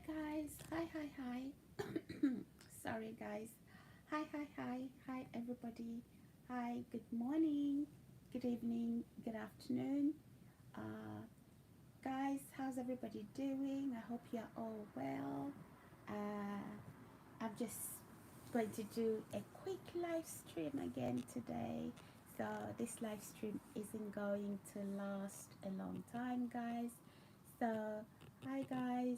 guys. Hi. Sorry, guys. Hi, everybody. Hi, good morning, good evening, good afternoon. Uh, Guys, how's everybody doing? I hope you're all well. I'm just going to do a quick live stream again today. So, this live stream isn't going to last a long time, guys. So, hi guys.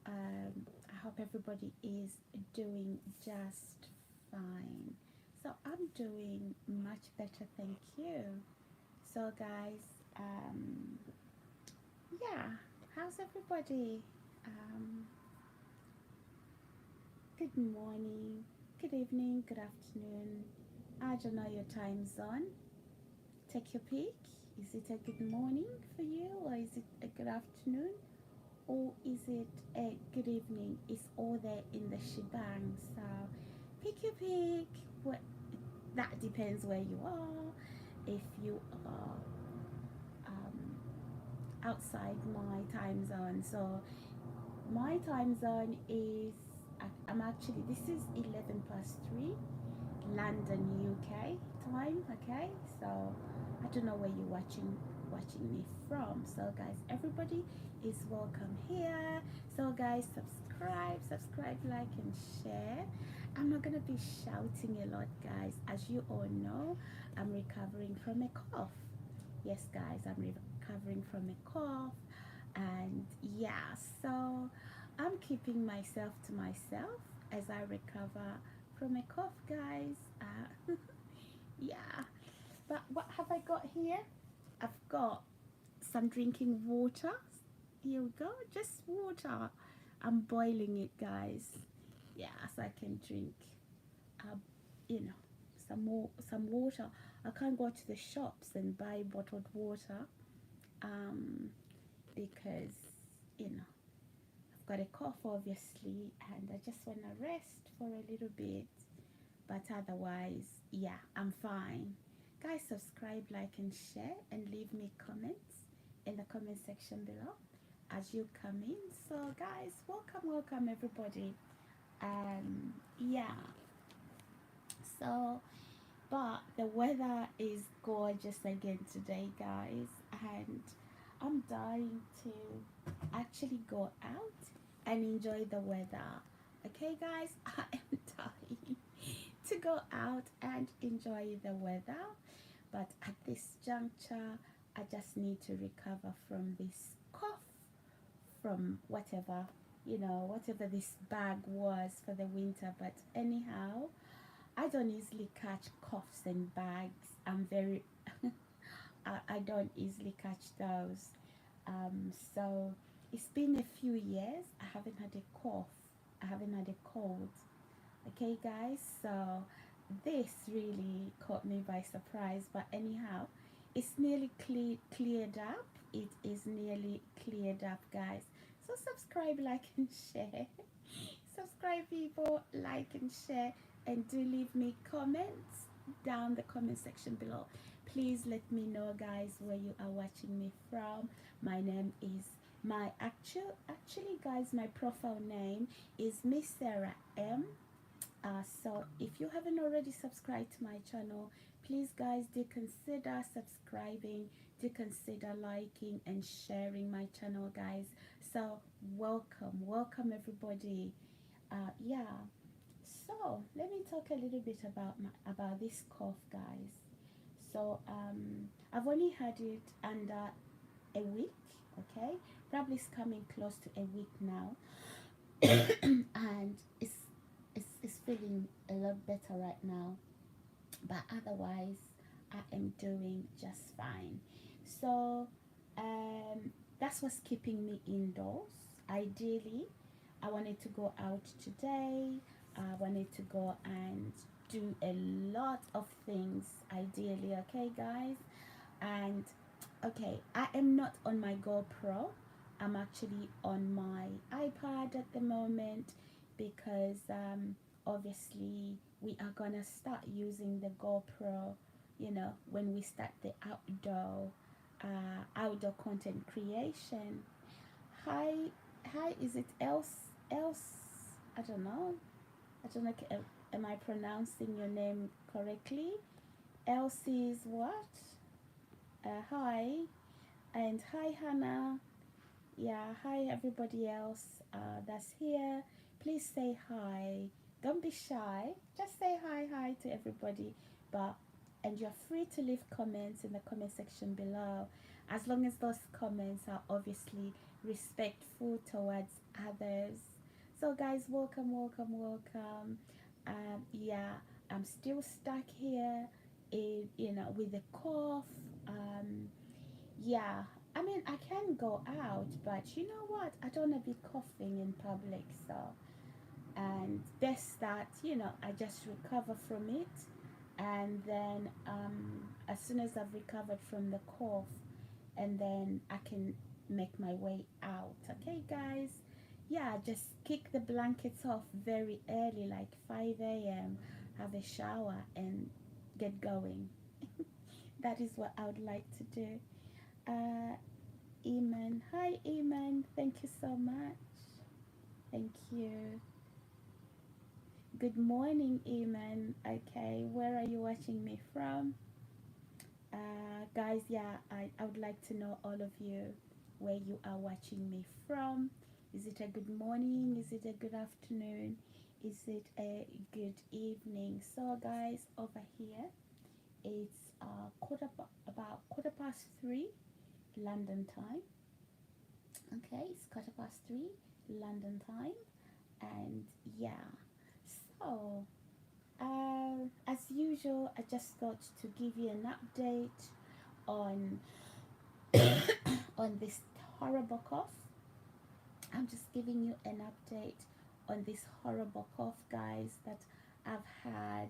I hope everybody is doing just fine. So, I'm doing much better, thank you. So, guys, yeah, how's everybody? Um, Good morning, good evening, good afternoon. I don't know your time zone. Take your pick. Is it a good morning for you, or is it a good afternoon, or is it a good evening? It's all there in the shebang. So pick your pick. What that depends where you are. If you are outside my time zone, so my time zone is I'm actually this is 11 past 3 London, UK time. Okay, so I don't know where you're watching me from. So guys, everybody is welcome here. So guys, subscribe, like and share. I'm not gonna be shouting a lot, guys. As you all know, I'm recovering from a cough. Yes, guys, I'm recovering from a cough, and yeah, so I'm keeping myself to myself as I recover from a cough, guys. Yeah, but what have I got here? I've got some drinking water. Here we go, just water. I'm boiling it, guys. Yeah, so I can drink, uh, you know, some water. I can't go to the shops and buy bottled water, um, because you know I've got a cough, obviously, and I just want to rest for a little bit. But otherwise, yeah, I'm fine. Guys, subscribe, like, and share, and leave me comments in the comment section below as you come in. So, guys, welcome, everybody. Yeah, so, but the weather is gorgeous again today, guys, and I'm dying to actually go out and enjoy the weather. Okay, guys, I am dying to go out and enjoy the weather, but at this juncture, I just need to recover from this cough, from whatever this bag was for the winter. But anyhow, I don't easily catch coughs and bags. I'm very I don't easily catch those. So it's been a few years. I haven't had a cough. I haven't had a cold. Okay, guys. So this really caught me by surprise. But anyhow, it's nearly cleared up. It is nearly cleared up, guys. So subscribe, like, and share. Subscribe, people, like and share, and do leave me comments down the comment section below. Please let me know, guys, where you are watching me from. My name is actually, guys, my profile name is Miss Sarah M. So if you haven't already subscribed to my channel, please, guys, do consider subscribing, do consider liking and sharing my channel, guys. So welcome everybody. Yeah, so let me talk a little bit about this cough, guys. So I've only had it under a week. Okay, probably it's coming close to a week now. And it's feeling a lot better right now, but otherwise I am doing just fine. So that's what's keeping me indoors. Ideally, I wanted to go out today. I wanted to go and do a lot of things, ideally. Okay, guys. And okay, I am not on my GoPro. I'm actually on my iPad at the moment, because obviously we are gonna start using the GoPro, when we start the outdoor content creation. Hi, is it else? else, I don't know. I don't know. Am I pronouncing your name correctly? Elsie's what? Hi. And hi, Hannah. Yeah, hi, everybody else that's here. Please say hi. Don't be shy. Just say hi to everybody. But and you're free to leave comments in the comment section below, as long as those comments are obviously respectful towards others. So, guys, welcome, welcome, welcome. Yeah, I'm still stuck here, with the cough. Yeah, I mean, I can go out, but you know what? I don't want to be coughing in public, so. And best that, I just recover from it. And then, as soon as I've recovered from the cough, and then I can make my way out. Okay, guys? Yeah, just kick the blankets off very early, like 5 a.m., have a shower, and get going. That is what I would like to do. Uh, Eamon. Hi, Eamon. Thank you so much. Thank you. Good morning, Eamon. Okay, where are you watching me from? Guys, yeah, I would like to know all of you where you are watching me from. Is it a good morning? Is it a good afternoon? Is it a good evening? So, guys, over here, it's about quarter past 3 London time. Okay, it's quarter past 3 London time, and yeah, so as usual, I just thought to give you an update on on this horrible cough. I'm just giving you an update on this horrible cough, guys, that I've had.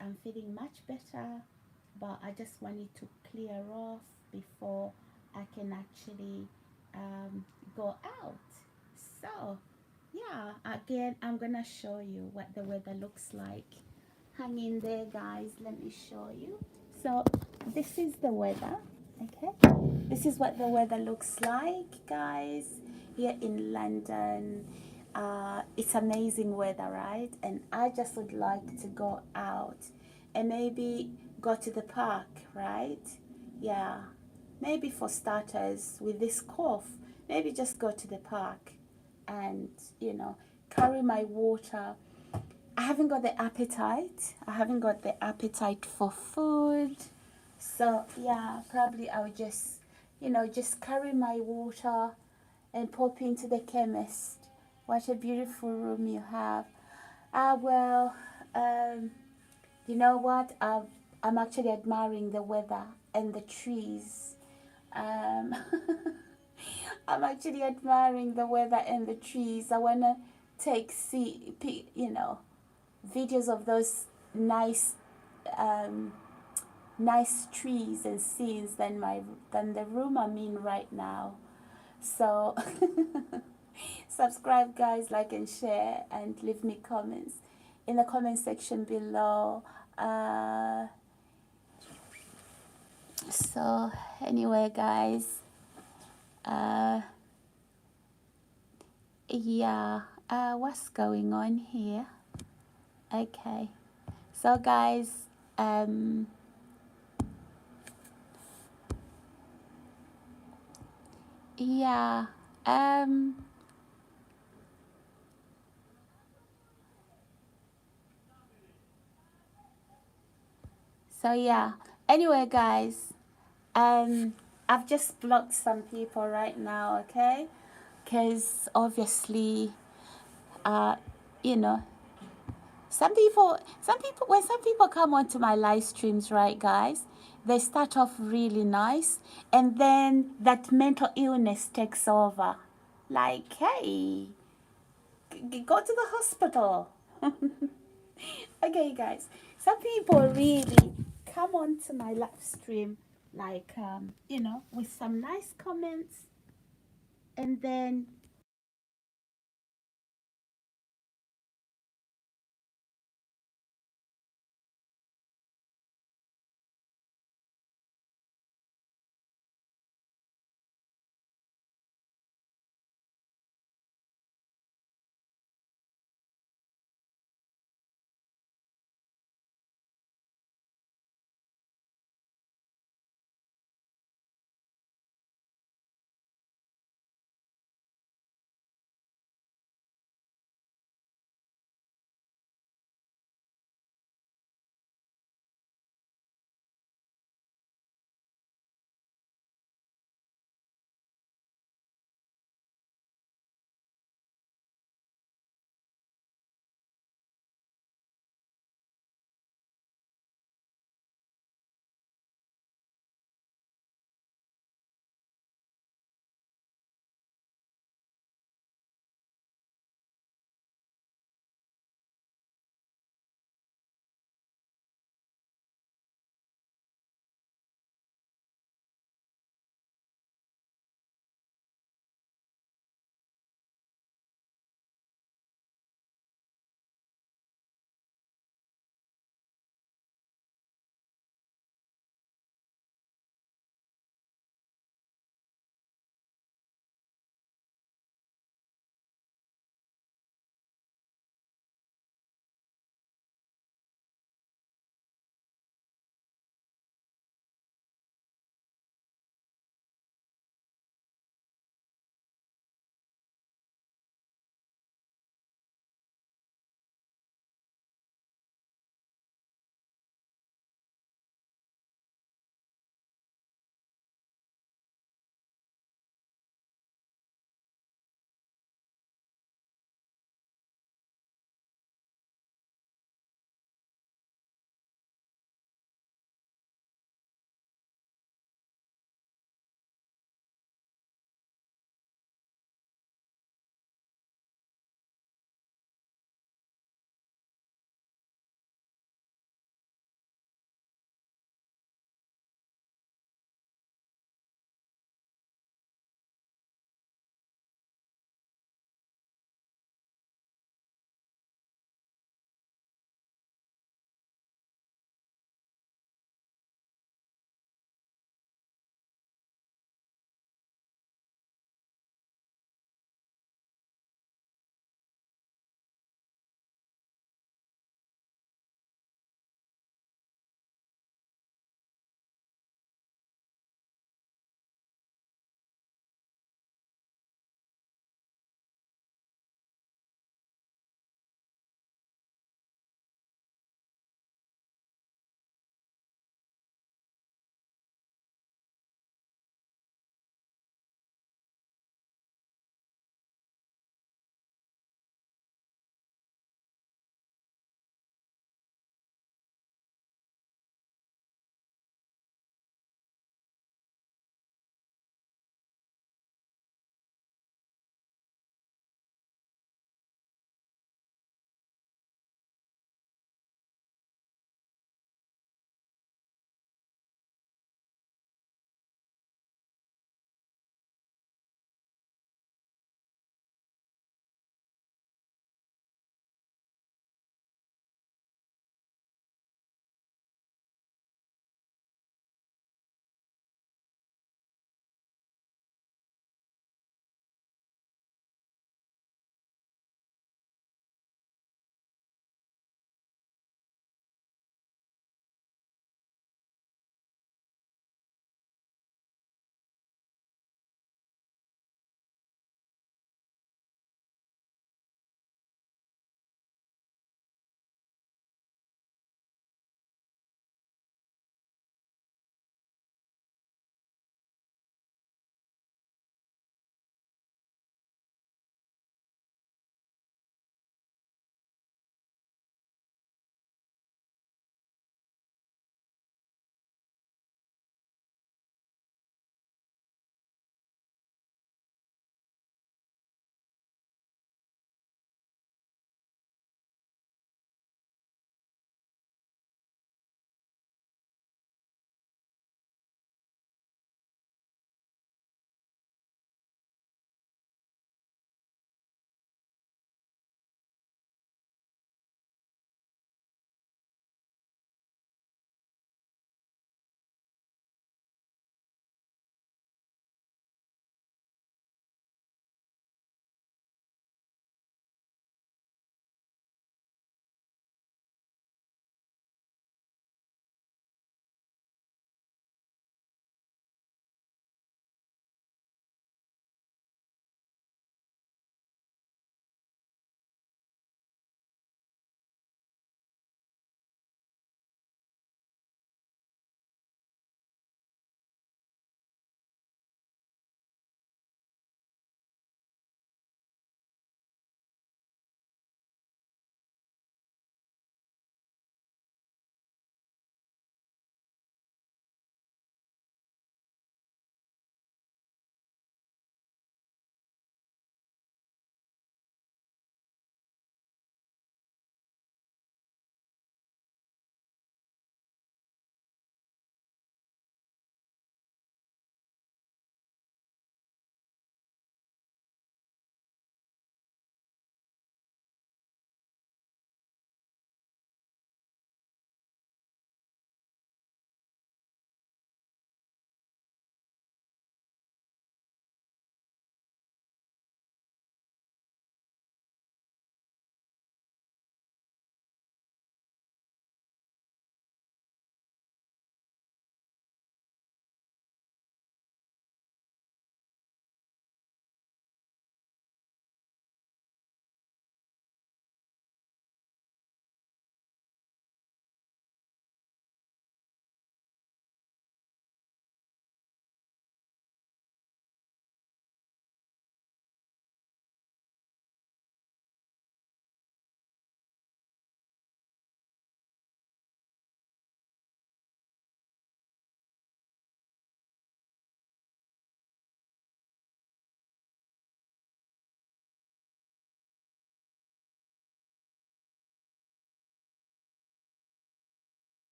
I'm feeling much better, but I just want it to clear off before I can actually go out. So, yeah, again, I'm gonna show you what the weather looks like. Hang in there, guys. Let me show you. So, this is the weather. Okay, this is what the weather looks like, guys, here in London. It's amazing weather, right? And I just would like to go out and maybe go to the park, right? Yeah, maybe for starters, with this cough, maybe just go to the park and, carry my water. I haven't got the appetite. I haven't got the appetite for food. So, yeah, probably I would just carry my water and pop into the chemist. What a beautiful room you have. Well, you know what? I'm actually admiring the weather and the trees. Um, I'm actually admiring the weather and the trees. I wanna videos of those nice, um, nice trees and scenes than the room I'm in right now. So subscribe, guys, like and share, and leave me comments in the comment section below. So anyway, guys, yeah, what's going on here? Okay, so guys, yeah, so yeah, anyway, guys, I've just blocked some people right now, okay? Because obviously, uh, you know, when some people come onto my live streams, right, guys, they start off really nice, and then that mental illness takes over. Like, hey, go to the hospital. Okay, guys, some people really come onto my live stream, like, with some nice comments, and then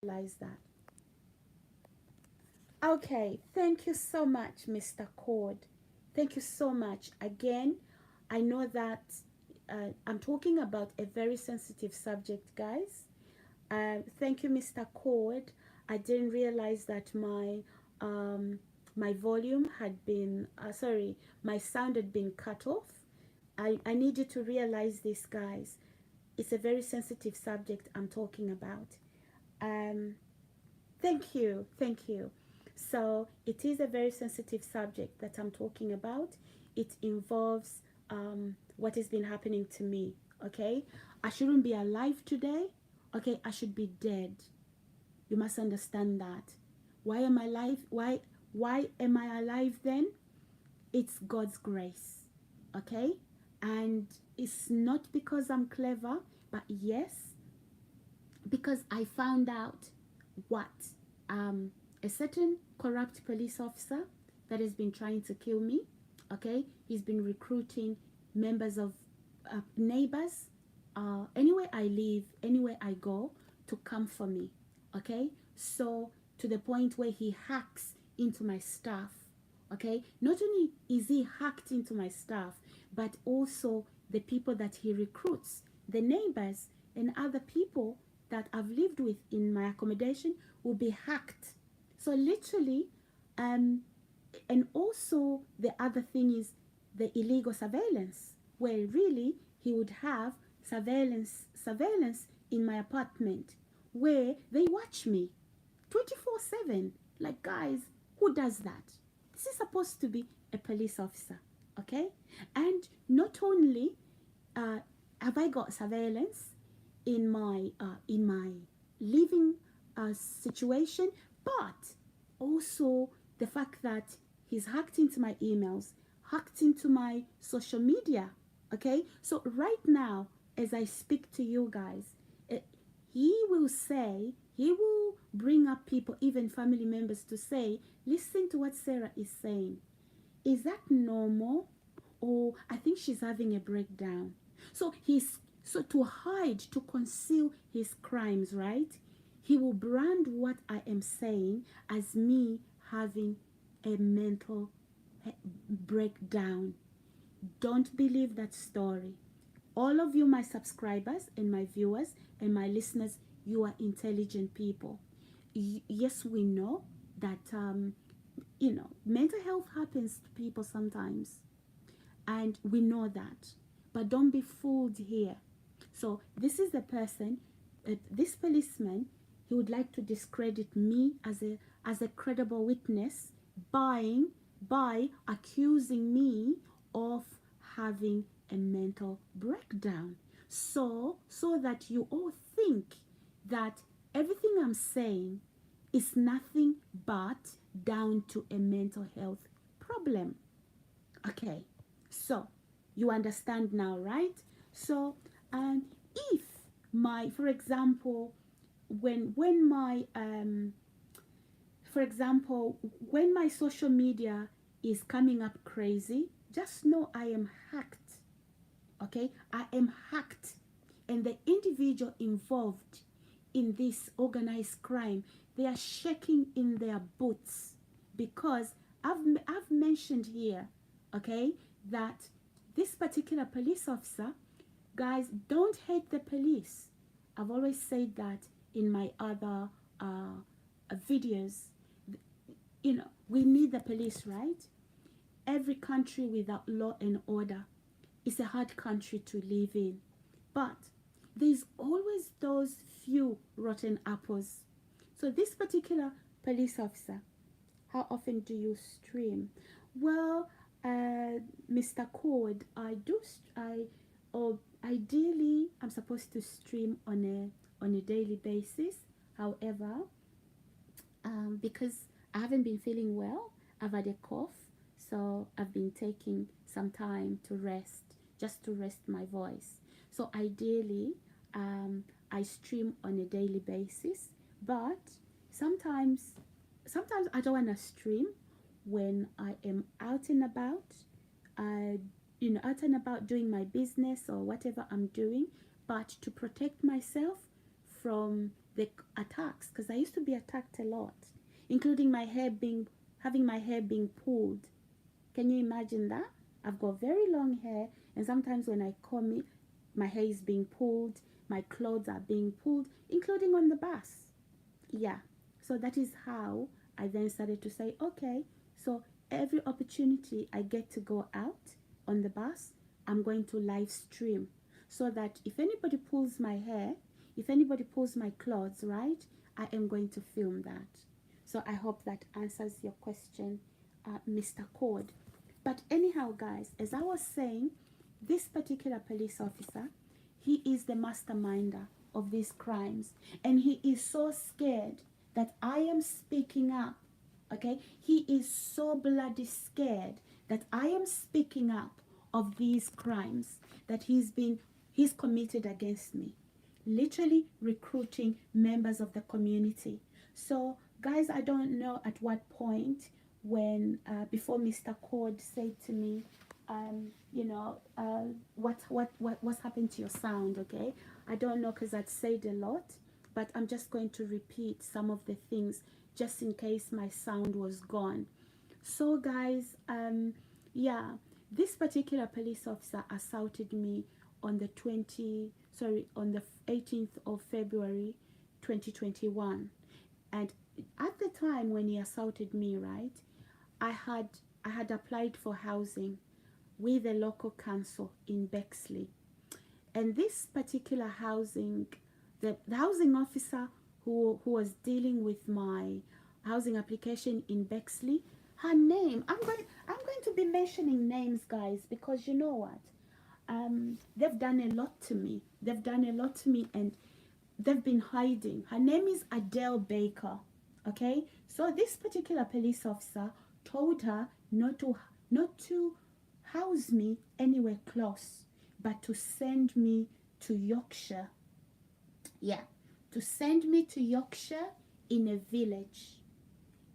realize that. Okay, thank you so much, Mr. Cord. Thank you so much. Again, I know that I'm talking about a very sensitive subject, guys. Thank you, Mr. Cord. I didn't realize that my volume had been, sorry, my sound had been cut off. I need you to realize this, guys. It's a very sensitive subject I'm talking about. Thank you, thank you. So it is a very sensitive subject that I'm talking about. It involves what has been happening to me. Okay, I shouldn't be alive today. Okay, I should be dead. You must understand that. Why am I alive? Why am I alive then? It's God's grace. Okay, and it's not because I'm clever, but yes, because I found out what a certain corrupt police officer that has been trying to kill me. Okay, he's been recruiting members of neighbors, anywhere I live, anywhere I go, to come for me. Okay, so to the point where he hacks into my stuff. Okay, not only is he hacked into my stuff, but also the people that he recruits, the neighbors and other people that I've lived with in my accommodation will be hacked. So literally, and also the other thing is the illegal surveillance, where really he would have surveillance in my apartment, where they watch me 24/7. Like, guys, who does that? This is supposed to be a police officer, okay? And not only have I got surveillance in my living situation, but also the fact that he's hacked into my emails, hacked into my social media. Okay, so right now, as I speak to you guys, he will bring up people, even family members, to say, listen to what Sarah is saying. Is that normal? Or I think she's having a breakdown. So to hide, to conceal his crimes, right? He will brand what I am saying as me having a mental breakdown. Don't believe that story. All of you, my subscribers and my viewers and my listeners, you are intelligent people. Yes, we know that mental health happens to people sometimes, and we know that, but don't be fooled here. So this is the person, this policeman, he would like to discredit me as a credible witness by accusing me of having a mental breakdown, so that you all think that everything I'm saying is nothing but down to a mental health problem. Okay, so you understand now, right? So if for example, when my when my social media is coming up crazy, just know I am hacked. Okay, I am hacked, and the individual involved in this organized crime, they are shaking in their boots, because I've mentioned here, okay, that this particular police officer, guys, don't hate the police. I've always said that in my other videos. We need the police, right? Every country without law and order is a hard country to live in. But there's always those few rotten apples. So this particular police officer, how often do you stream? Well, Mr. Code, ideally I'm supposed to stream on a daily basis. However, because I haven't been feeling well, I've had a cough, so I've been taking some time to rest, just to rest my voice. So ideally, I stream on a daily basis, but sometimes I don't want to stream when I am out and about, out and about doing my business or whatever I'm doing. But to protect myself from the attacks, because I used to be attacked a lot, including having my hair being pulled. Can you imagine that? I've got very long hair, and sometimes when I comb it, my hair is being pulled, my clothes are being pulled, including on the bus. Yeah. So that is how I then started to say, okay, so every opportunity I get to go out on the bus, I'm going to live stream, so that if anybody pulls my hair, if anybody pulls my clothes, right, I am going to film that. So I hope that answers your question, Mr. Code. But anyhow, guys, as I was saying, this particular police officer, he is the masterminder of these crimes, and he is so scared that I am speaking up. Okay, he is so bloody scared that I am speaking up of these crimes that he's committed against me, literally recruiting members of the community. So guys, I don't know at what point, when before Mr. Code said to me, what's happened to your sound? Okay, I don't know, because I'd said a lot, but I'm just going to repeat some of the things just in case my sound was gone. So guys, yeah, this particular police officer assaulted me on the 18th of February 2021. And at the time when he assaulted me, right, I had applied for housing with a local council in Bexley. And this particular housing, the housing officer who was dealing with my housing application in Bexley, her name, I'm going to be mentioning names, guys, because you know what? They've done a lot to me. They've done a lot to me, and they've been hiding. Her name is Adele Baker. Okay, so this particular police officer told her not to house me anywhere close, but to send me to Yorkshire. Yeah, to send me to Yorkshire, in a village,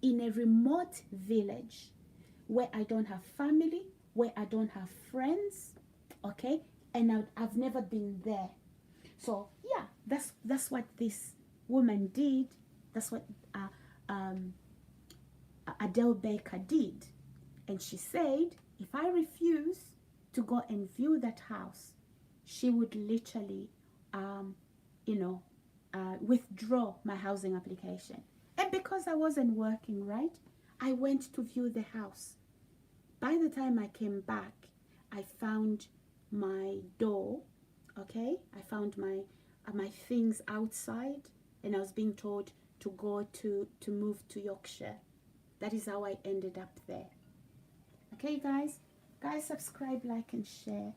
in a remote village, where I don't have family, where I don't have friends, okay, and I've never been there. So yeah, that's what this woman did. That's what Adele Baker did. And she said, if I refuse to go and view that house, she would literally, withdraw my housing application. And because I wasn't working, right, I went to view the house. By the time I came back, I found my door, okay? I found my things outside, and I was being told to go to move to Yorkshire. That is how I ended up there. Okay, guys, subscribe, like, and share,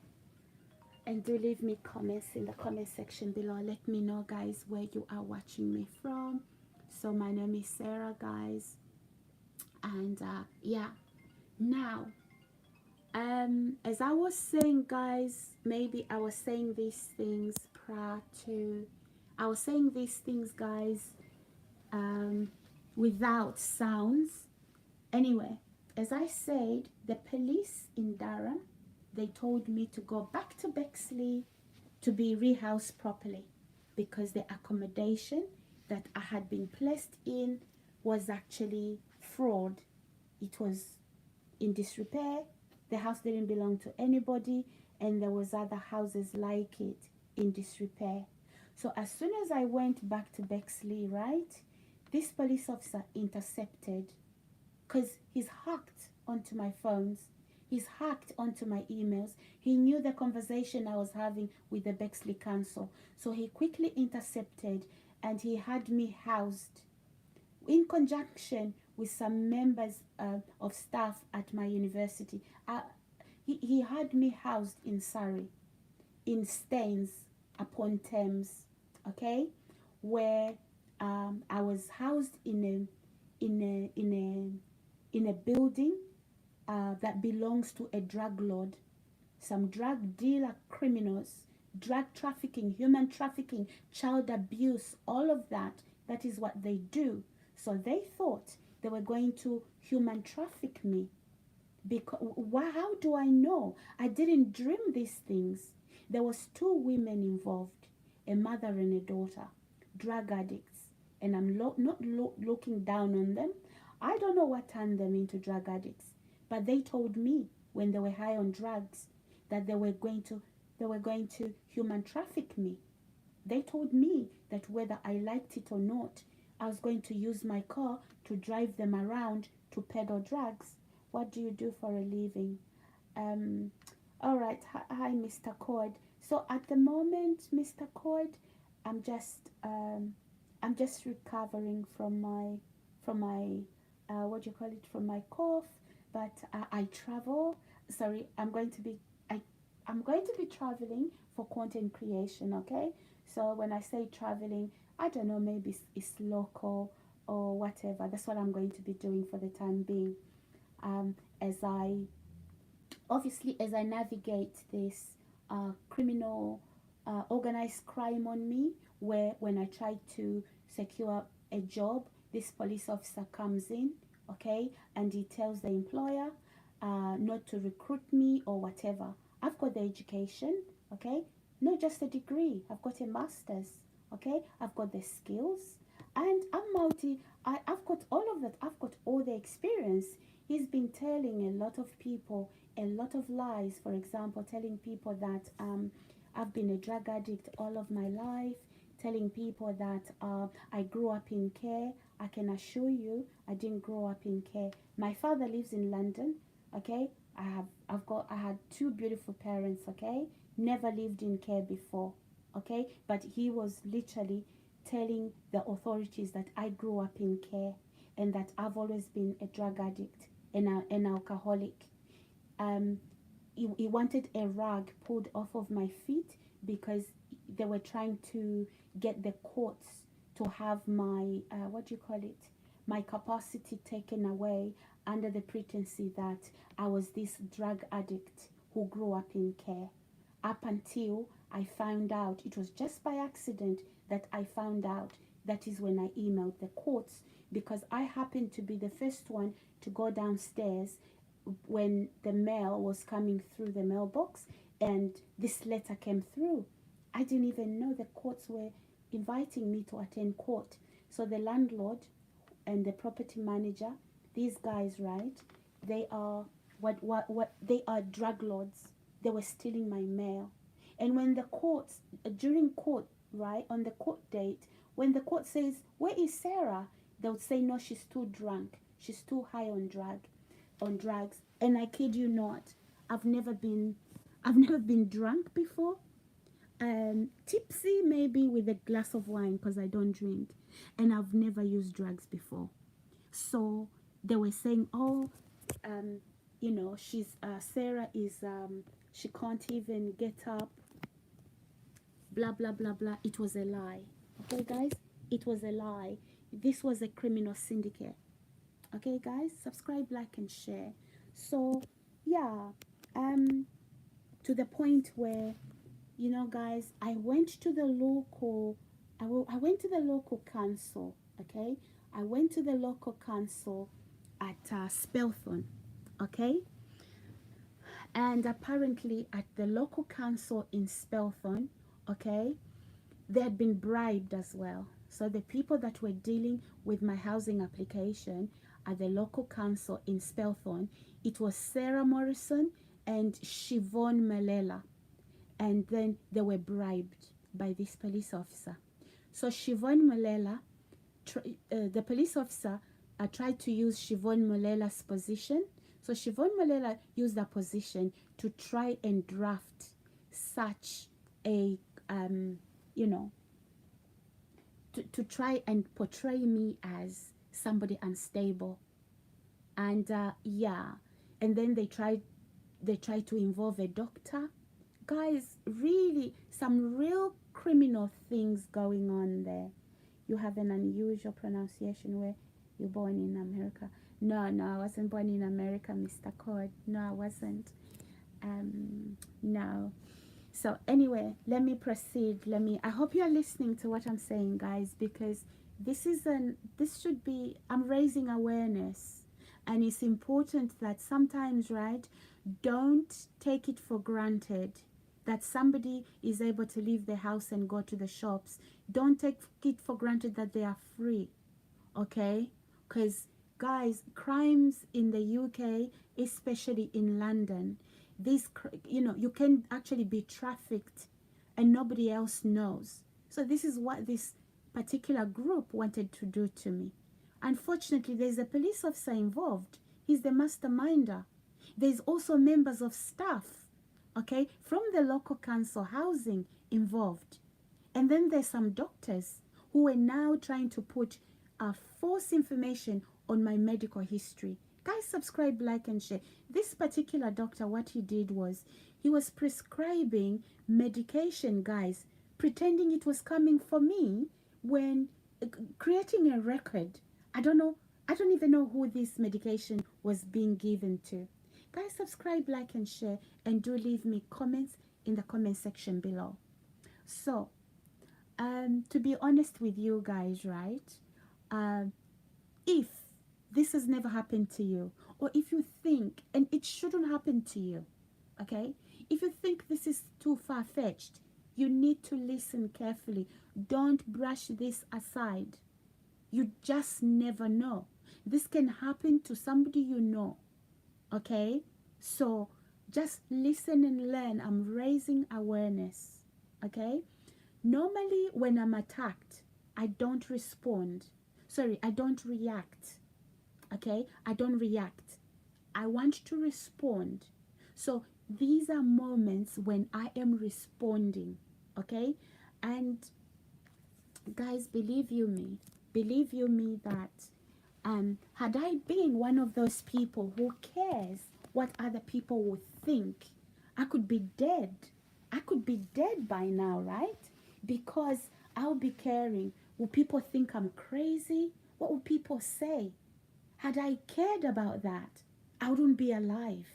and do leave me comments in the comment section below. Let me know, guys, where you are watching me from. So my name is Sarah, guys, and yeah, now as I was saying, guys, maybe I was saying these things prior to, I was saying these things, guys, without sounds. Anyway, as I said, the police in Durham, they told me to go back to Bexley to be rehoused properly, because the accommodation that I had been placed in was actually fraud. It was in disrepair. The house didn't belong to anybody, and there was other houses like it in disrepair. So as soon as I went back to Bexley, right, this police officer intercepted, because he's hacked onto my phones. He's hacked onto my emails. He knew the conversation I was having with the Bexley Council. So he quickly intercepted, and he had me housed in conjunction with some members of staff at my university. He had me housed in Surrey, in Staines upon Thames, okay, where I was housed in a building that belongs to a drug lord, some drug dealer criminals, drug trafficking, human trafficking, child abuse, all of that. That is what they do. So they thought they were going to human traffic me. Because how do I know? I didn't dream these things. There was 2 women involved, a mother and a daughter. drug addicts, and I'm not looking down on them. I don't know what turned them into drug addicts, but they told me when they were high on drugs that they were going to human traffic me. They told me that whether I liked it or not, I was going to use my car to drive them around to peddle drugs. What do you do for a living? Um, all right. Hi, Mr. Cord. So at the moment, Mr. Cord, I'm just um, I'm just recovering from my what do you call it, from my cough. But I travel. Sorry, I I'm going to be traveling for content creation. Okay. So when I say traveling, I don't know, maybe it's local or whatever. That's what I'm going to be doing for the time being. As I obviously as I navigate this criminal organized crime on me, where when I try to secure a job, this police officer comes in, okay, and he tells the employer not to recruit me or whatever. I've got the education, okay, not just a degree. I've got a master's, okay. I've got the skills, and I've got all of that. I've got all the experience. He's been telling a lot of people a lot of lies. For example, telling people that I've been a drug addict all of my life, telling people that I grew up in care. I can assure you, I didn't grow up in care. My father lives in London. Okay, I had two beautiful parents. Okay, never lived in care before. Okay, but he was literally telling the authorities that I grew up in care and that I've always been a drug addict and an alcoholic. um, he wanted a rag pulled off of my feet because they were trying to get the courts to have my what do you call it, my capacity taken away under the pretense that I was this drug addict who grew up in care. Up until I found out, it was just by accident that I found out. That is when I emailed the courts, because I happened to be the first one to go downstairs when the mail was coming through the mailbox and this letter came through. I didn't even know the courts were inviting me to attend court. So the landlord and the property manager, these guys, right? They are what they are drug lords. They were stealing my mail. And when the courts during court, right, on the court date, when the court says, "Where is Sarah?" they would say, "No, she's too drunk. She's too high on drugs." And I kid you not, I've never been I've never been drunk before. Tipsy maybe with a glass of wine because I don't drink, and I've never used drugs before. So they were saying, "Oh, um, she's Sarah is she can't even get up." Blah blah blah blah. It was a lie. Okay, guys, it was a lie. This was a criminal syndicate. Okay, guys, subscribe, like, and share. So yeah, to the point where, guys, I went to the local I went to the local council. Okay, I went to the local council at Spelthorne. Okay, and apparently at the local council in Spelthorne, okay, they had been bribed as well. So the people that were dealing with my housing application at the local council in Spelthorne, it was Sarah Morrison and Siobhan Malela. And then they were bribed by this police officer. So Siobhan Malela, the police officer tried to use Siobhan Malela's position. So Siobhan Malela used that position to try and draft such a, you know, to try and portray me as somebody unstable. And yeah, and then they tried to involve a doctor. Guys, really some real criminal things going on there. You have an unusual pronunciation where you're born in America. No, I wasn't born in America, Mr. Cord. No, I wasn't. No. So anyway, let me proceed. I hope you're listening to what I'm saying, guys, because this should be, I'm raising awareness. And it's important that sometimes, right, don't take it for granted that somebody is able to leave their house and go to the shops. Don't take it for granted that they are free, okay? Because, guys, crimes in the UK, especially in London, this, you know, you can actually be trafficked and nobody else knows. So this is what this particular group wanted to do to me. Unfortunately, there's a police officer involved. He's the masterminder. There's also members of staff, okay, from the local council housing involved. And then there's some doctors who are now trying to put false information on my medical history. Guys, subscribe, like, and share. This particular doctor, what he did was, he was prescribing medication, guys, pretending it was coming for me, when creating a record. I don't even know who this medication was being given to. Guys, subscribe, like, and share, and do leave me comments in the comment section below. So, to be honest with you guys, right, if this has never happened to you, or if you think, and it shouldn't happen to you, okay, if you think this is too far-fetched, you need to listen carefully. Don't brush this aside. You just never know. This can happen to somebody you know, okay? So just listen and learn. I'm raising awareness, okay? Normally when I'm attacked, I don't respond. Sorry, I don't react, okay? I don't react. I want to respond. So these are moments when I am responding, okay? And guys, believe you me that had I been one of those people who cares what other people would think, I could be dead. I could be dead by now, right? Because I'll be caring. Will people think I'm crazy? What will people say? Had I cared about that, I wouldn't be alive.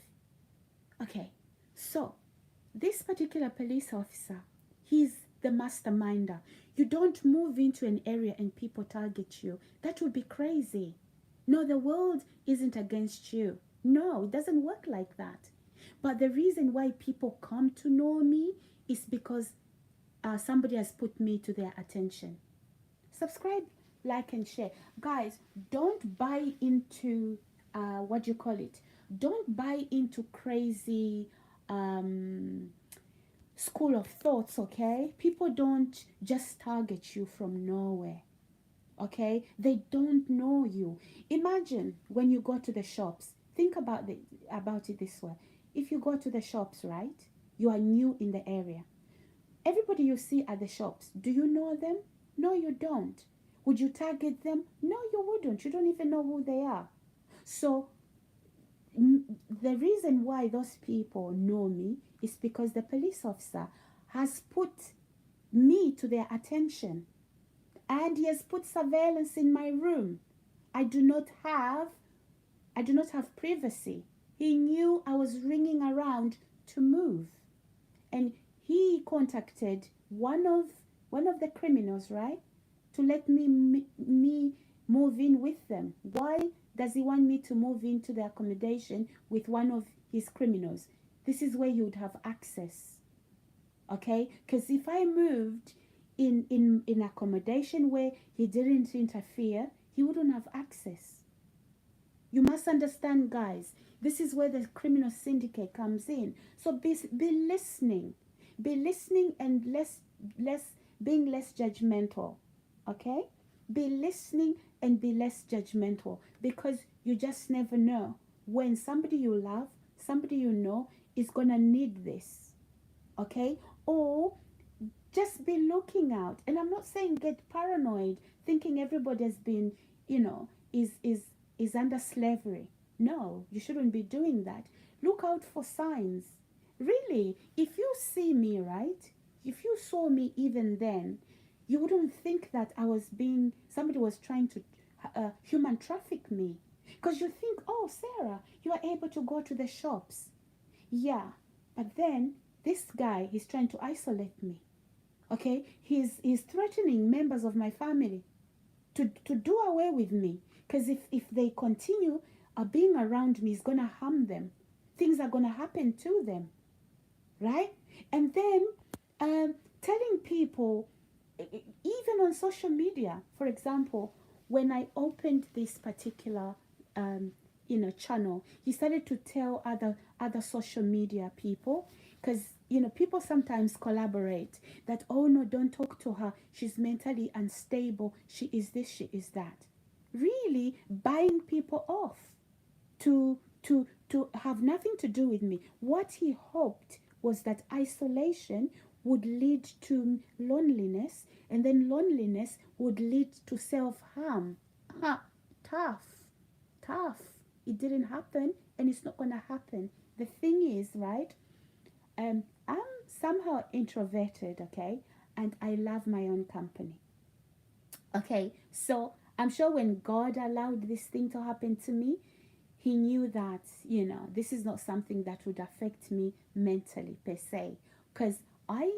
Okay, so this particular police officer, he's the masterminder. You don't move into an area and people target you. That would be crazy. No, the world isn't against you. No, it doesn't work like that. But the reason why people come to know me is because somebody has put me to their attention. Subscribe, like, and share. Guys, don't buy into, what do you call it? Don't buy into crazy school of thoughts, okay? People don't just target you from nowhere, okay? They don't know you. Imagine when you go to the shops. Think about it this way. If you go to the shops, right? You are new in the area. Everybody you see at the shops, do you know them? No, you don't. Would you target them? No, you wouldn't. You don't even know who they are. So the reason why those people know me is because the police officer has put me to their attention, and he has put surveillance in my room. I do not have privacy. He knew I was ringing around to move, and he contacted one of the criminals, right, to let me move in with them. Why does he want me to move into the accommodation with one of his criminals? This is where he would have access, okay? Because if I moved in accommodation where he didn't interfere, he wouldn't have access. You must understand, guys, this is where the criminal syndicate comes in. So be listening. Be listening and being less judgmental, okay? Be listening and be less judgmental, because you just never know when somebody you love, somebody you know is gonna need this, okay? Or just be looking out. And I'm not saying get paranoid, thinking everybody has been, you know, is under slavery. No, you shouldn't be doing that. Look out for signs. Really, if you see me, right? If you saw me even then, you wouldn't think that somebody was trying to human traffic me. Because you think, oh, Sarah, you are able to go to the shops. Yeah, but then this guy, he's trying to isolate me. Okay, he's threatening members of my family to do away with me. Because if they continue being around me, it's going to harm them. Things are going to happen to them. Right? And then telling people, even on social media, for example, when I opened this particular channel, he started to tell other social media people, because people sometimes collaborate that, oh no, don't talk to her, she's mentally unstable, she is this, she is that, really buying people off to have nothing to do with me. What he hoped was that isolation would lead to loneliness, and then loneliness would lead to self-harm. Ha, tough, tough. It didn't happen, and it's not gonna happen. The thing is, right, I'm somehow introverted, okay, and I love my own company. Okay, so I'm sure when God allowed this thing to happen to me, he knew that, this is not something that would affect me mentally per se. Because I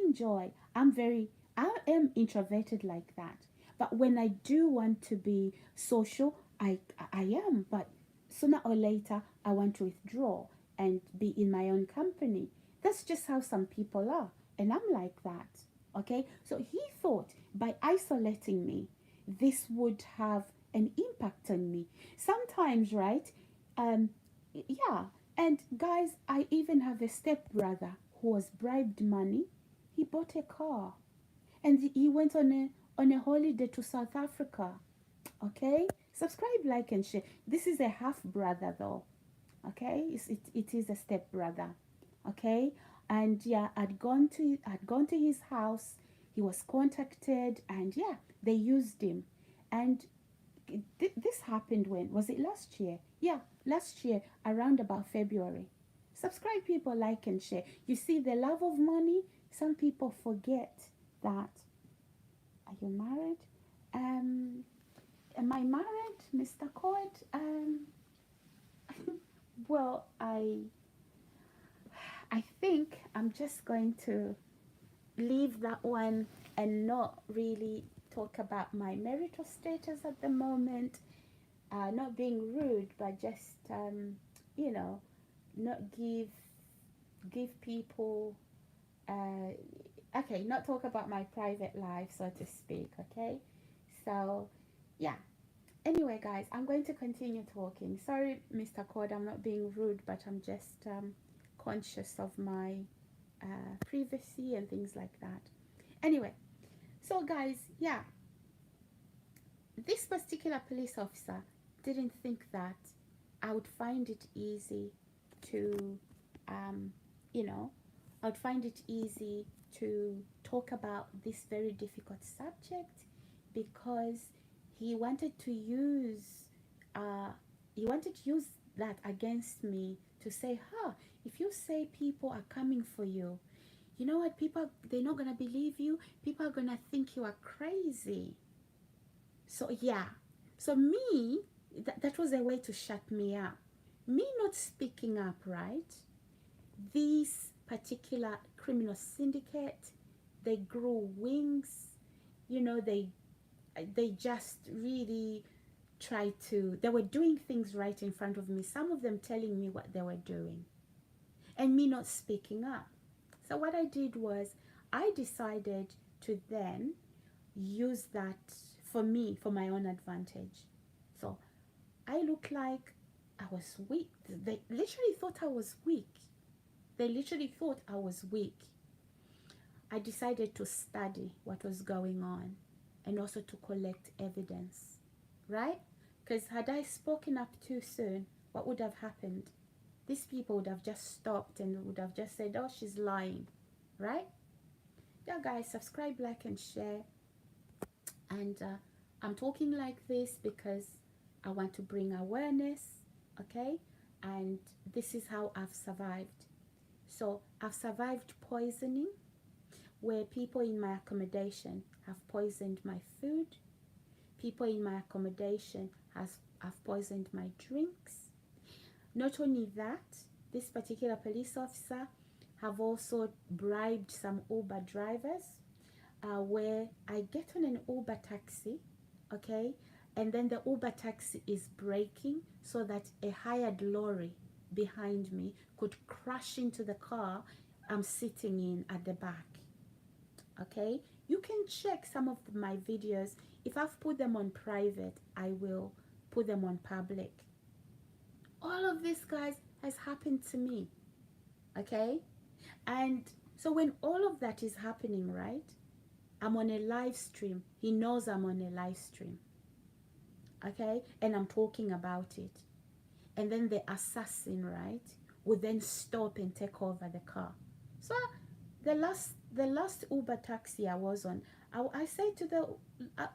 am introverted like that. But when I do want to be social, I am. But sooner or later, I want to withdraw and be in my own company. That's just how some people are. And I'm like that. Okay? So he thought by isolating me, this would have an impact on me. Sometimes, right? Um, yeah. And guys, I even have a stepbrother who was bribed money. He bought a car, and he went on a holiday to South Africa. Okay, subscribe, like, and share. This is a half brother, though. Okay, it is a stepbrother. Okay, and yeah, I'd gone to his house. He was contacted, and yeah, they used him, and this happened, when was it, last year? Yeah, last year, around about February. Subscribe, people, like, and share. You see, the love of money, some people forget that. Are you married? Am I married, Mr. Cord? Well, I think I'm just going to leave that one and not really talk about my marital status at the moment. Not being rude, but just not give people okay, not talk about my private life, so to speak. Okay, so yeah. Anyway, guys, I'm going to continue talking. Sorry, Mr. Cord, I'm not being rude, but I'm just conscious of my privacy and things like that. Anyway, so guys, yeah, this particular police officer didn't think that I would find it easy to, um, you know, I would find it easy to talk about this very difficult subject, because he wanted to use, uh, that against me, to say, huh, if you say people are coming for you, you know what, people, they're not gonna believe you. People are gonna think you are crazy. So yeah, so me, that was a way to shut me up. Me not speaking up, right? These particular criminal syndicate, they grew wings. They just really tried to. They were doing things right in front of me. Some of them telling me what they were doing, and me not speaking up. So what I did was, I decided to then use that for me, for my own advantage. So I looked like I was weak. They literally thought I was weak. They literally thought I was weak. I decided to study what was going on and also to collect evidence, right? Because had I spoken up too soon, what would have happened? These people would have just stopped and would have just said, oh, she's lying, right? Yeah, guys, subscribe, like, and share. And I'm talking like this because I want to bring awareness, okay? And this is how I've survived. So I've survived poisoning, where people in my accommodation have poisoned my food. People in my accommodation have poisoned my drinks. Not only that, this particular police officer have also bribed some Uber drivers, where I get on an Uber taxi, okay, and then the Uber taxi is braking so that a hired lorry behind me could crash into the car, I'm sitting in at the back. Okay, you can check some of my videos. If I've put them on private, I will put them on public. All of this, guys, has happened to me. Okay, and so when all of that is happening, right, I'm on a live stream. He knows I'm on a live stream. Okay, and I'm talking about it. And then the assassin, right, would then stop and take over the car. So the last Uber taxi I was on, I said to the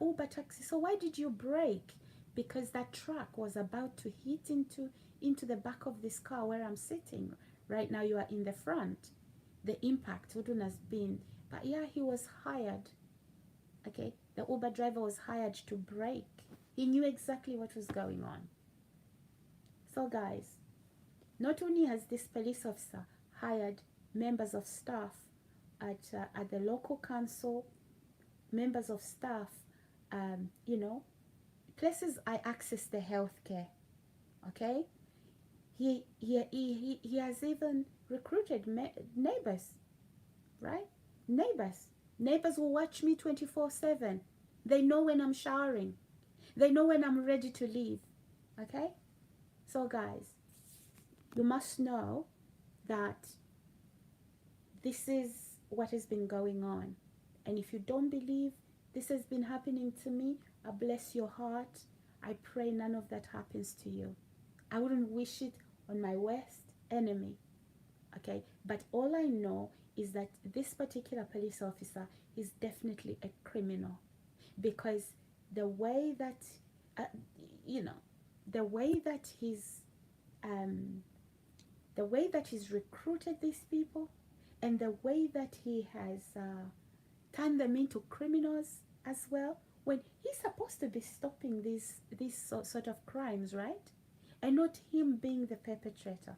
Uber taxi, so why did you brake? Because that truck was about to hit into the back of this car where I'm sitting. Right now you are in the front. The impact wouldn't have been, but yeah, he was hired. Okay, the Uber driver was hired to brake. He knew exactly what was going on. So guys, not only has this police officer hired members of staff at the local council, members of staff, you know, places I access the healthcare, okay? He has even recruited neighbors, right? Neighbors will watch me 24/7. They know when I'm showering. They know when I'm ready to leave, okay? So guys, you must know that this is what has been going on. And if you don't believe this has been happening to me, I bless your heart. I pray none of that happens to you. I wouldn't wish it on my worst enemy. Okay, but all I know is that this particular police officer is definitely a criminal, because the way that you know, the way that he's recruited these people, and the way that he has turned them into criminals as well, when he's supposed to be stopping these sort of crimes, right? And not him being the perpetrator.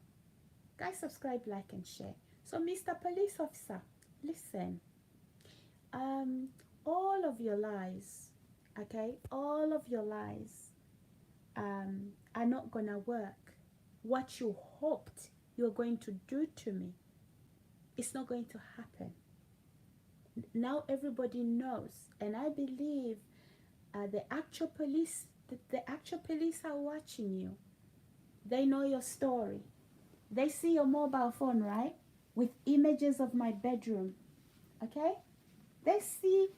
Guys, subscribe, like, and share. So, Mr. Police Officer, listen. All of your lies, okay? All of your lies are not gonna work. What you hoped you're going to do to me, it's not going to happen. Now everybody knows, and I believe the actual police are watching you. They know your story. They see your mobile phone, right, with images of my bedroom. Okay, they see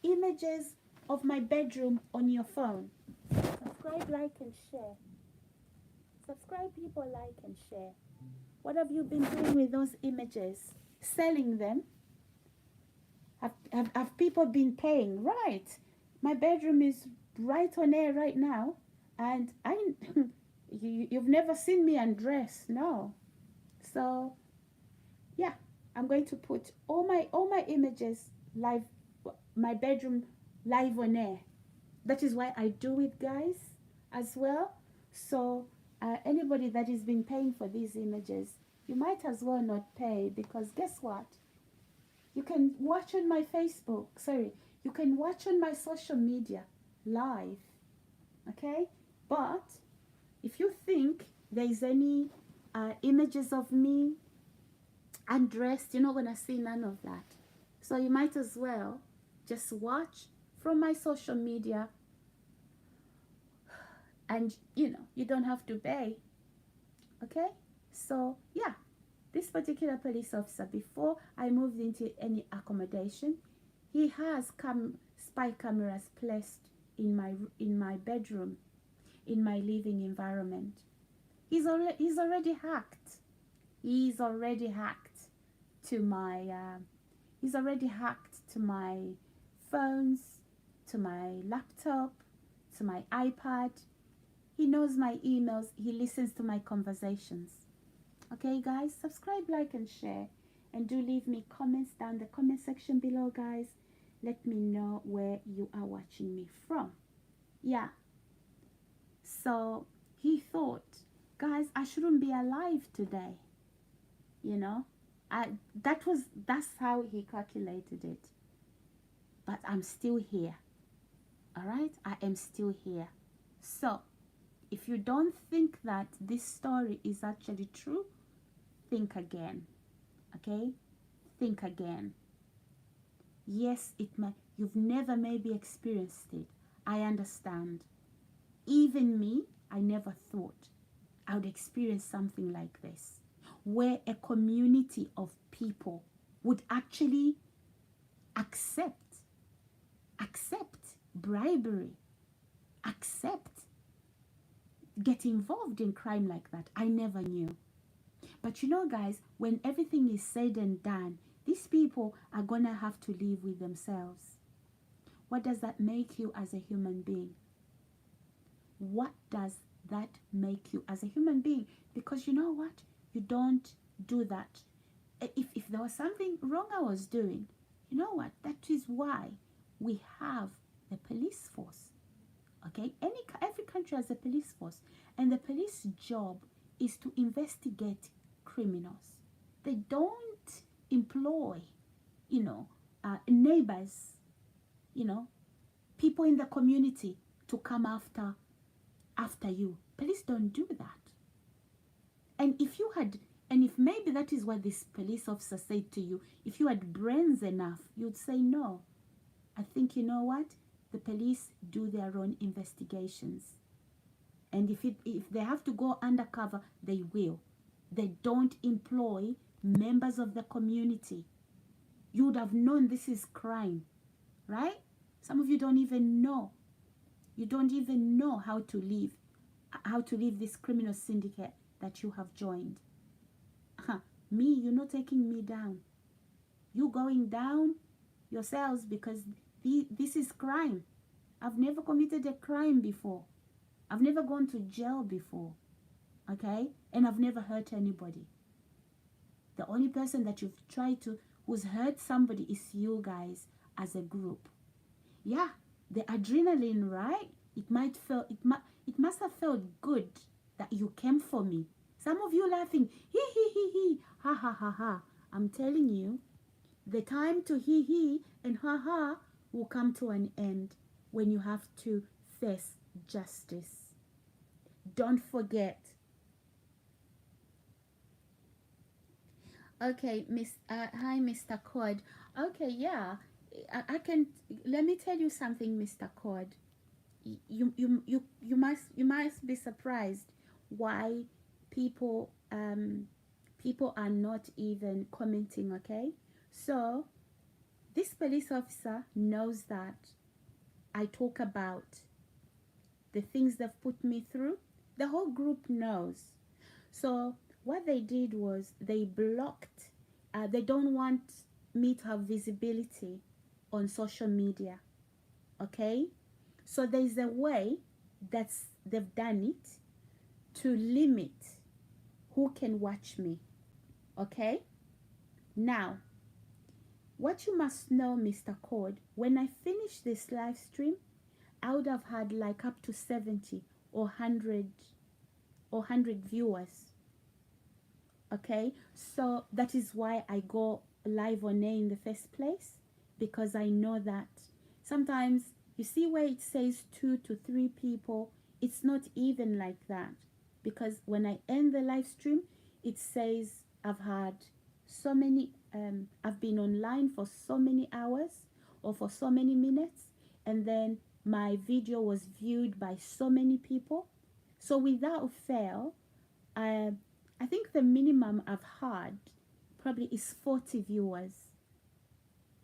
images of my bedroom on your phone. Subscribe, like, and share. Subscribe, people, like, and share. What have you been doing with those images? Selling them? Have people been paying? Right. My bedroom is right on air right now, and you've never seen me undress, no. So yeah, I'm going to put all my images live, my bedroom live on air. That is why I do it, guys, as well. So anybody that has been paying for these images, you might as well not pay, because guess what? You can watch on my Facebook, you can watch on my social media live, okay? But if you think there's any images of me undressed, you're not going to see none of that. So you might as well just watch from my social media, and you know, you don't have to pay, okay? So yeah, this particular police officer, before I moved into any accommodation, he has spy cameras placed in my bedroom, in my living environment. He's already hacked. He's already hacked to my phones, to my laptop, to my iPad. He knows my emails. He listens to my conversations. Okay, guys, subscribe, like, and share, and do leave me comments down the comment section below, guys. Let me know where you are watching me from. Yeah. So he thought, guys, I shouldn't be alive today. You know, that's how he calculated it. But I'm still here. All right, I am still here. So if you don't think that this story is actually true, think again. Okay, think again. Yes, it may, you've never maybe experienced it. I understand. Even me, I never thought I would experience something like this, where a community of people would actually accept bribery, accept get involved in crime like that. I never knew. But you know, guys, when everything is said and done, these people are gonna have to live with themselves. What does that make you as a human being? What does that make you as a human being? Because you know what? You don't do that. If there was something wrong I was doing, you know what? That is why we have the police force. Okay? Every country has a police force. And the police job is to investigate criminals. They don't employ, neighbors, people in the community to come after you. Police don't do that. And if maybe that is what this police officer said to you, if you had brains enough, you'd say no. I think, you know what? The police do their own investigations. And if they have to go undercover, they will. They don't employ members of the community. You would have known this is crime, right? Some of you don't even know. You don't even know how to leave this criminal syndicate that you have joined. Me, you're not taking me down. You going down yourselves, because this is crime. I've never committed a crime before. I've never gone to jail before. Okay? And I've never hurt anybody. The only person that who's hurt somebody is you guys as a group. Yeah, the adrenaline, right? It must have felt good that you came for me. Some of you laughing, hee, ha, ha, ha, ha. I'm telling you, the time to hee and ha, ha will come to an end when you have to face justice. Don't forget. Okay, hi, Mr. Cord. Okay, yeah, I can. Let me tell you something, Mr. Cord. You must be surprised why people are not even commenting. Okay, so this police officer knows that I talk about the things they've put me through. The whole group knows. So what they did was they blocked. They don't want me to have visibility on social media. Okay, so there's a way they've done it to limit who can watch me. Okay, now what you must know, Mr. Cord, when I finish this live stream, I would have had like up to 70 or 100 viewers. Okay, so that is why I go live on air in the first place, because I know that sometimes you see where it says 2 to 3 people, it's not even like that, because when I end the live stream, it says I've had so many I've been online for so many hours or for so many minutes, and then my video was viewed by so many people. So without fail, I think the minimum I've had probably is 40 viewers.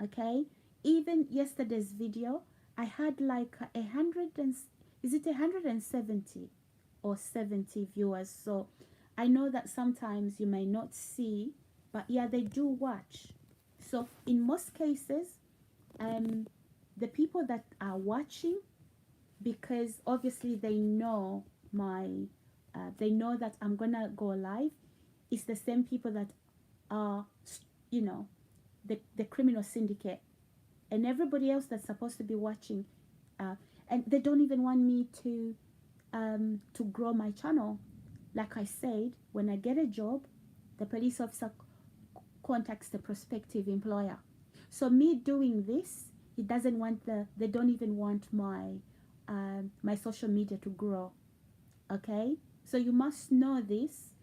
Okay, even yesterday's video, I had like 170 or 70 viewers. So I know that sometimes you may not see, but yeah, they do watch. So in most cases, the people that are watching, because obviously they know they know that I'm gonna go live, it's the same people that are, the criminal syndicate, and everybody else that's supposed to be watching, and they don't even want me to grow my channel. Like I said, when I get a job, the police officer contacts the prospective employer. So me doing this, they don't even want my social media to grow. Okay, so you must know this.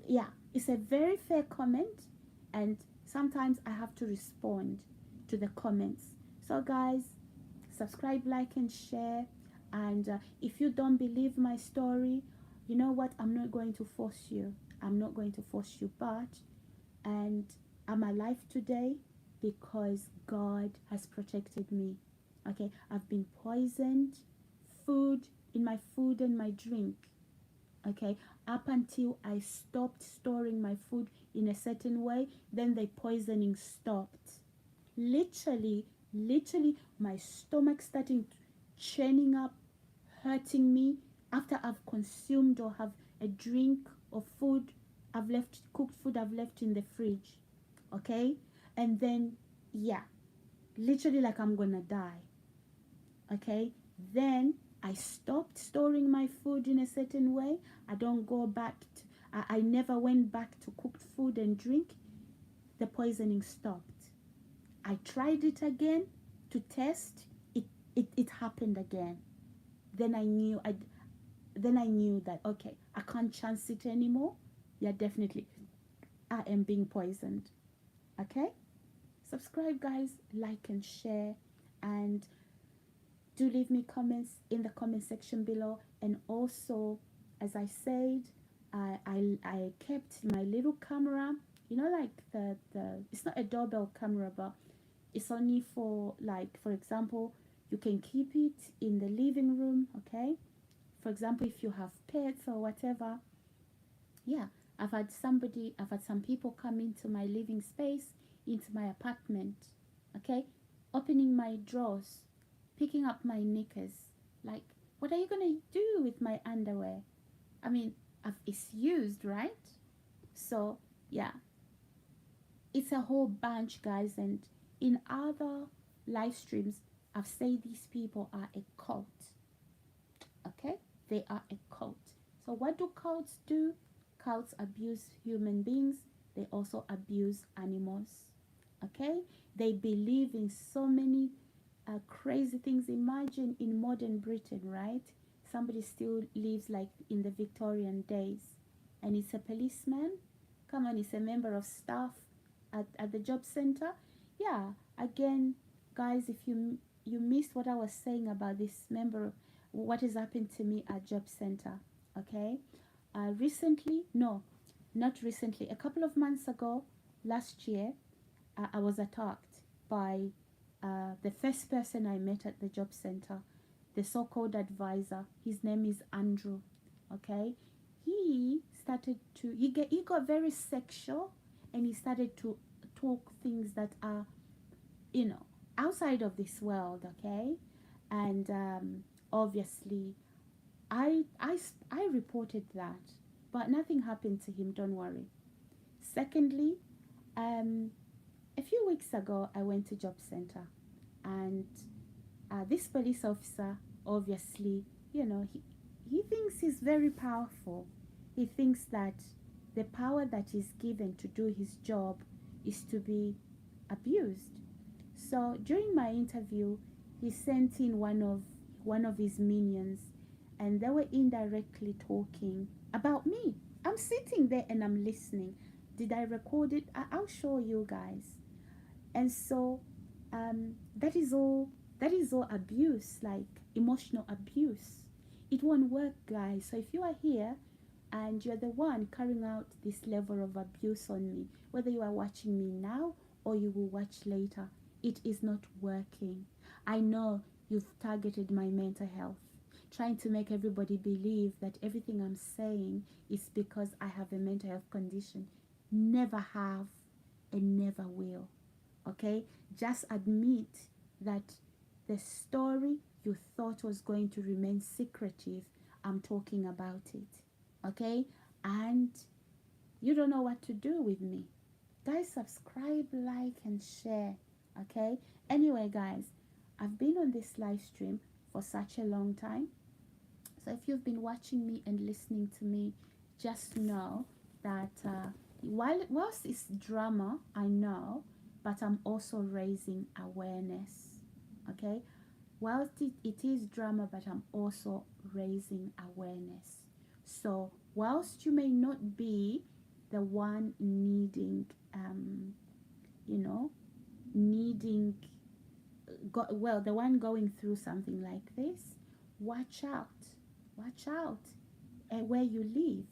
Yeah, It's a very fair comment, and sometimes I have to respond to the comments. So, guys, subscribe, like, and share. And if you don't believe my story, you know what? I'm not going to force you. I'm not going to force you, but and I'm alive today because God has protected me. Okay, I've been poisoned, food in my food and my drink. Okay, up until I stopped storing my food in a certain way, then the poisoning stopped. Literally, literally, my stomach starting churning up, hurting me after I've consumed or have a drink or food I've left, cooked food I've left in the fridge. Okay, and then yeah, literally like I'm gonna die. Okay, then I stopped storing my food in a certain way. I don't go back to, I never went back to cooked food and drink. The poisoning stopped. I tried it again to test. It happened again. Then I knew that okay, I can't chance it anymore. Yeah, definitely I am being poisoned. Okay? Subscribe, guys, like and share, and do leave me comments in the comment section below. And also, as I said, I kept my little camera, you know, like the it's not a doorbell camera, but it's only for, like, for example, you can keep it in the living room. Okay, for example, if you have pets or whatever. Yeah, I've had some people come into my living space, into my apartment. Okay, opening my drawers, picking up my knickers. Like, what are you gonna do with my underwear? I mean, it's used, right? So yeah, it's a whole bunch, guys. And in other live streams, I've said these people are a cult. Okay, they are a cult. So what do cults do? Cults abuse human beings. They also abuse animals. Okay, they believe in so many crazy things. Imagine in modern Britain, right? Somebody still lives like in the Victorian days, and it's a policeman. Come on, he's a member of staff at the job center. Yeah, again, guys, if you missed what I was saying about this member, what has happened to me at job center. Okay, recently, no, not recently, a couple of months ago, last year, I was attacked by the first person I met at the job center, the so-called advisor. His name is Andrew. Okay, he got very sexual, and he started to talk things that are, you know, outside of this world. Okay, and obviously I reported that, but nothing happened to him. Don't worry. Secondly, um, a few weeks ago, I went to job center, and this police officer, obviously, you know, he thinks he's very powerful. He thinks that the power that is given to do his job is to be abused. So during my interview, he sent in one of his minions, and they were indirectly talking about me. I'm sitting there and I'm listening. Did I record it? I'll show you guys. And so that is all. That is all abuse, like emotional abuse. It won't work, guys. So if you are here and you're the one carrying out this level of abuse on me, whether you are watching me now or you will watch later, it is not working. I know you've targeted my mental health, trying to make everybody believe that everything I'm saying is because I have a mental health condition. Never have and never will. Okay, just admit that the story you thought was going to remain secretive, I'm talking about it. Okay, and you don't know what to do with me. Guys, subscribe, like, and share. Okay, anyway, guys, I've been on this live stream for such a long time. So if you've been watching me and listening to me, just know that whilst it's drama, I know, but I'm also raising awareness. Okay, whilst it is drama, but I'm also raising awareness. So whilst you may not be the one needing, you know, needing, the one going through something like this, watch out. Watch out where you live.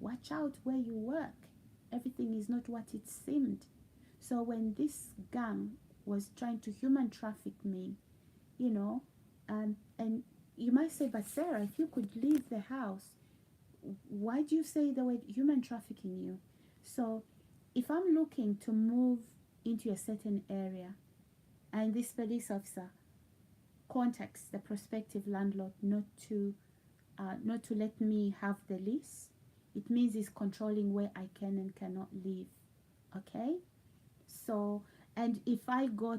Watch out where you work. Everything is not what it seemed. So when this gang was trying to human traffic me, you know, and you might say, but Sarah, if you could leave the house, why do you say they were human trafficking you? So if I'm looking to move into a certain area and this police officer contacts the prospective landlord not to let me have the lease, it means he's controlling where I can and cannot live. Okay? So, and if I go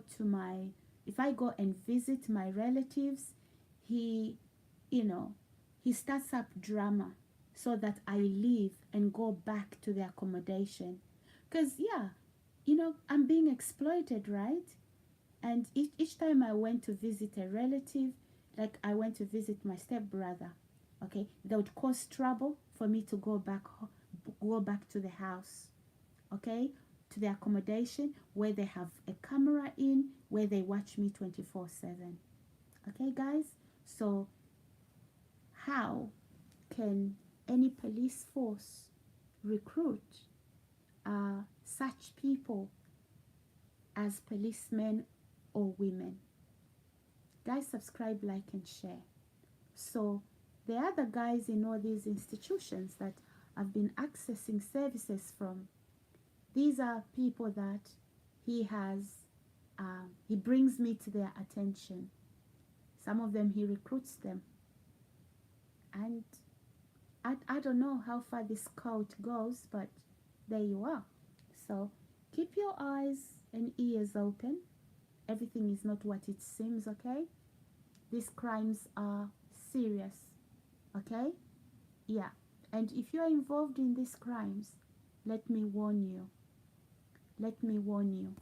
and visit my relatives, he, you know, he starts up drama so that I leave and go back to the accommodation. Because, yeah, you know, I'm being exploited, right? And each time I went to visit a relative, like I went to visit my stepbrother, okay, that would cause trouble for me to go back to the house, okay, to the accommodation where they have a camera in, where they watch me 24/7. Okay, guys? So how can any police force recruit such people as policemen or women? Guys, subscribe, like, and share. So the other guys in all these institutions that I've been accessing services from, these are people that he brings me to their attention. Some of them he recruits them. And I don't know how far this cult goes, but there you are. So keep your eyes and ears open. Everything is not what it seems, okay? These crimes are serious, okay? Yeah. And if you are involved in these crimes, let me warn you. Let me warn you.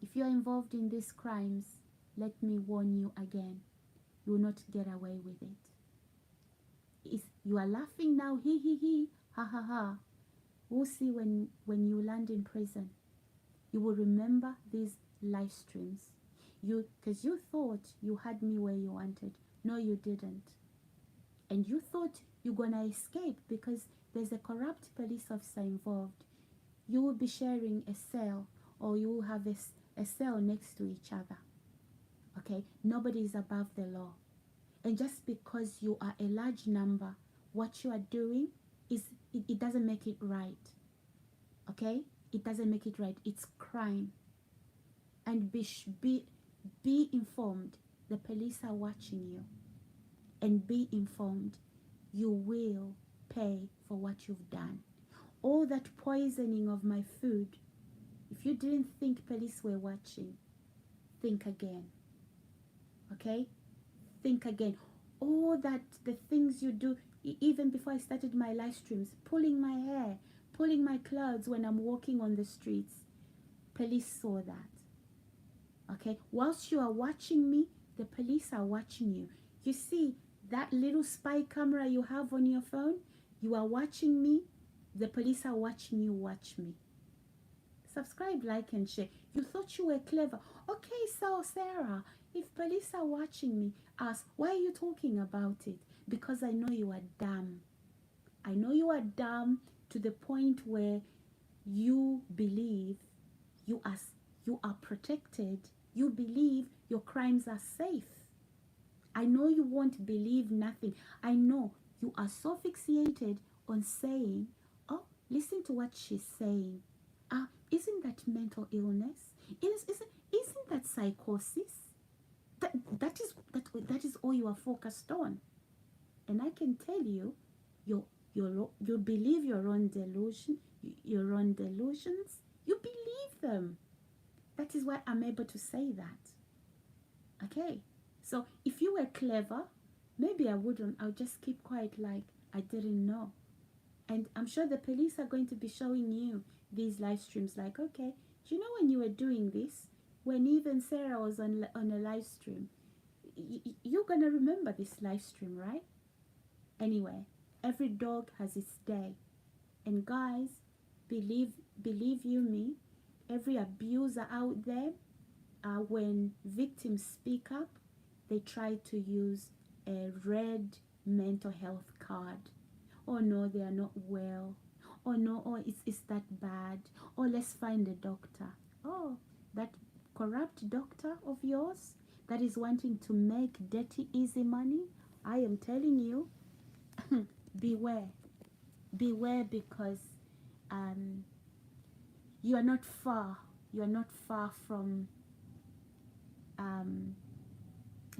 If you are involved in these crimes, let me warn you again. You will not get away with it. You are laughing now, he, ha ha ha. We'll see when you land in prison. You will remember these live streams. Because you thought you had me where you wanted. No, you didn't. And you thought you're gonna escape because there's a corrupt police officer involved. You will be sharing a cell, or you will have a cell next to each other. Okay? Nobody is above the law. And just because you are a large number, what you are doing it doesn't make it right. Okay? It doesn't make it right. It's crime. And be informed. The police are watching you. And be informed. You will pay for what you've done. All that poisoning of my food, if you didn't think police were watching, think again. Okay? Think again. All that, the things you do, even before I started my live streams, pulling my hair, pulling my clothes when I'm walking on the streets, police saw that. Okay? Whilst you are watching me, the police are watching you. You see that little spy camera you have on your phone? You are watching me. The police are watching you watch me. Subscribe, like, and share. You thought you were clever. Okay, so Sarah, if police are watching me, ask, why are you talking about it? Because I know you are dumb. I know you are dumb to the point where you believe you are protected. You believe your crimes are safe. I know you won't believe nothing. I know you are so fixated on saying, oh, listen to what she's saying. Isn't that mental illness? Isn't that psychosis? That is all you are focused on. And I can tell you, you believe your own delusions. You believe them. That is why I'm able to say that. Okay? So if you were clever, maybe I wouldn't. I'll just keep quiet like I didn't know. And I'm sure the police are going to be showing you these live streams like, okay, do you know when you were doing this? When even Sarah was on a live stream. You're going to remember this live stream, right? Anyway, every dog has its day. And guys, believe you me, every abuser out there, when victims speak up, they try to use a red mental health card. Oh no, they are not well. Oh no, oh it's that bad. Oh, let's find a doctor. Oh, that corrupt doctor of yours that is wanting to make dirty easy money, I am telling you, beware. Beware, because um, you are not far. You are not far from um,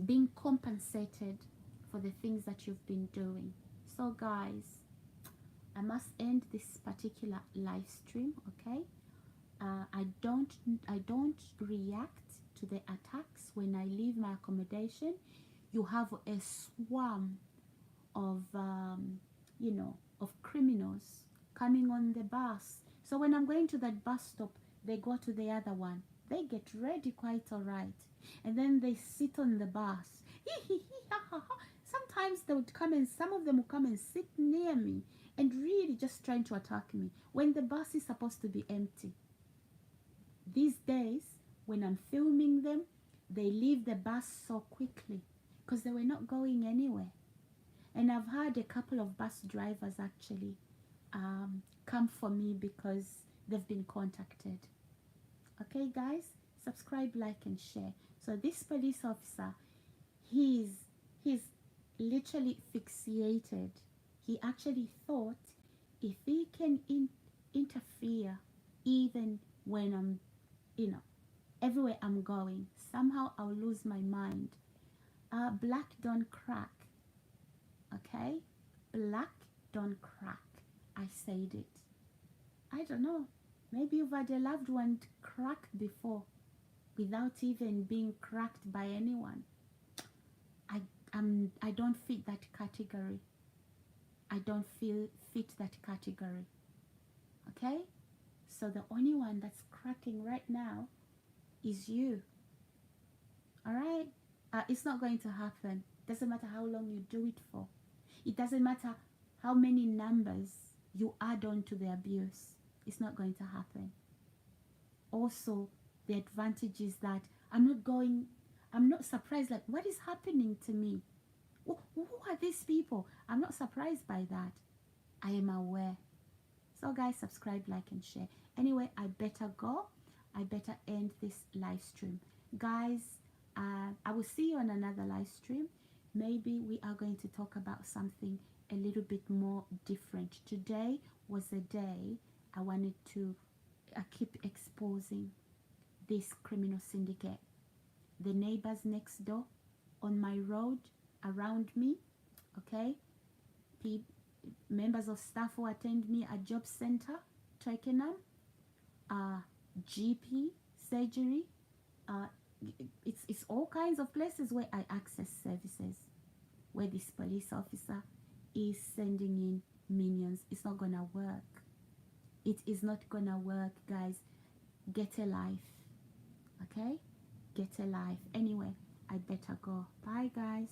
being compensated for the things that you've been doing. So guys, I must end this particular live stream, okay? I don't react to the attacks when I leave my accommodation. You have a swarm of of criminals coming on the bus. So when I'm going to that bus stop, they go to the other one. They get ready quite all right, and then they sit on the bus. Sometimes they would come, and some of them would come and sit near me and really just trying to attack me when the bus is supposed to be empty. These days, when I'm filming them, they leave the bus so quickly because they were not going anywhere. And I've had a couple of bus drivers actually come for me because they've been contacted. Okay, guys, subscribe, like, and share. So this police officer, he's literally fixated. He actually thought if he can interfere even when I'm, everywhere I'm going, somehow I'll lose my mind. Black don't crack. Okay? Black don't crack. I said it. I don't know. Maybe you've had a loved one crack before without even being cracked by anyone. I don't fit that category. I don't fit that category. Okay? So the only one that's cracking right now is you. Alright? It's not going to happen. Doesn't matter how long you do it for. It doesn't matter how many numbers you add on to the abuse. It's not going to happen. Also, the advantage is that I'm not surprised, like, what is happening to me? Who are these people? I'm not surprised by that. I am aware. So guys, subscribe, like, and share. Anyway, I better go. I better end this live stream. Guys, I will see you on another live stream. Maybe we are going to talk about something a little bit more different. Today was a day I wanted to keep exposing this criminal syndicate. The neighbors next door, on my road, around me, okay? Members of staff who attend me at job center, Twickenham, GP, surgery, it's all kinds of places where I access services, where this police officer is sending in minions. It's not gonna work. It is not gonna work, guys. Get a life, okay? Get a life. Anyway, I better go. Bye, guys.